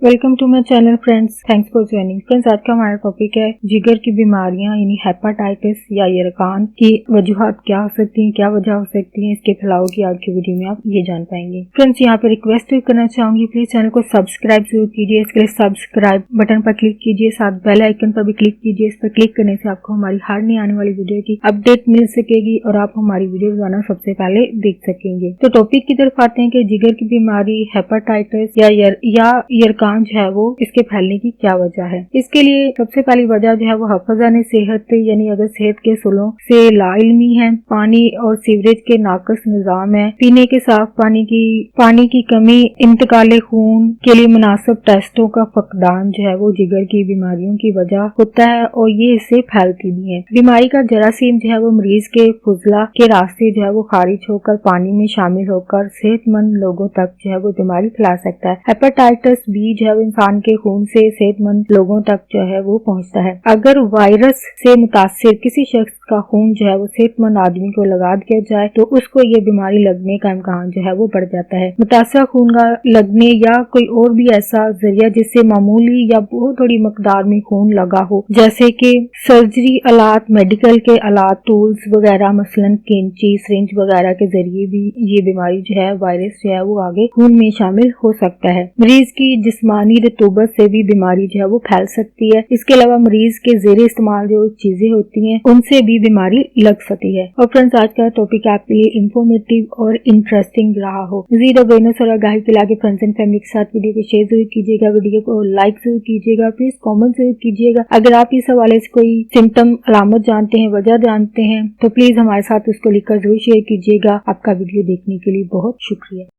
Welcome to my channel friends, thanks for joining. Friends, आज का हमारा टॉपिक है जिगर की बीमारियां यानी हेपेटाइटिस या यरकान की वजूहात क्या हो सकती हैं, क्या वजह हो सकती है, इसके फैलाव की आज की वीडियो में आप ये जान पाएंगे। फ्रेंड्स, यहाँ पे रिक्वेस्ट करना चाहूंगी, प्लीज चैनल को सब्सक्राइब जरूर कीजिए। इसके लिए सब्सक्राइब बटन पर क्लिक कीजिए, साथ बेल आइकन पर भी क्लिक कीजिए। इस पर क्लिक करने से आपको हमारी हर नई आने वाली वीडियो की अपडेट मिल सकेगी और आप हमारी वीडियो रोजाना सबसे पहले देख सकेंगे। तो टॉपिक की तरफ आते हैं कि जिगर की बीमारी हेपेटाइटिस या यरकान जो है वो इसके फैलने की क्या वजह है। इसके लिए सबसे पहली वजह जो है वो हफाजान सेहत यानी अगर सेहत के असूलों से लाइल्मी है, पानी और सीवरेज के नाकस निजाम है, पीने के साफ पानी की कमी, इंतकाले खून के लिए मुनासिब टेस्टों का फकदान जो है वो जिगर की बीमारियों की वजह होता है और ये इससे फैलती भी है। बीमारी का जरासीम जो है वो मरीज के फुजला के रास्ते जो है वो खारिज होकर पानी में शामिल होकर सेहतमंद लोगों तक जो है वो बीमारी फैला सकता है। हेपेटाइटिस बी जो है इंसान के खून से सेहतमंद लोगों तक जो है वो पहुंचता है। अगर वायरस से मुतासिर किसी शख्स का खून जो है वो सेहतमंद आदमी को लगा दिया जाए तो उसको ये बीमारी लगने का इम्कान जो है वो बढ़ जाता है। मुतासिर खून का लगने या कोई और भी ऐसा जरिया जिससे मामूली या बहुत थोड़ी मकदार में खून लगा हो, जैसे कि सर्जरी आलात, मेडिकल के आलात, टूल्स वगैरह, मसलन कैंची, सिरिंज वगैरह के जरिए भी ये बीमारी जो है वायरस जो है वो आगे खून में शामिल हो सकता है। मरीज की जिस्मानी रतूबत से भी बीमारी जो है वो फैल सकती है। इसके अलावा मरीज के ज़ेरे इस्तेमाल जो चीजें होती हैं उनसे भी बीमारी लग सकती है। और फ्रेंड्स, आज का टॉपिक आपके लिए इंफॉर्मेटिव और इंटरेस्टिंग रहा हो। मज़ीद अवेयरनेस और आगाही के लिए फ्रेंड्स एंड फैमिली के साथ वीडियो को शेयर जरूर कीजिएगा, वीडियो को लाइक जरूर कीजिएगा, प्लीज कॉमेंट जरूर कीजिएगा। अगर आप इस हवाले से कोई सिम्टम, अलामत जानते हैं, वजह जानते हैं तो प्लीज हमारे साथ उसको लिखकर जरूर शेयर कीजिएगा। आपका वीडियो देखने के लिए बहुत शुक्रिया।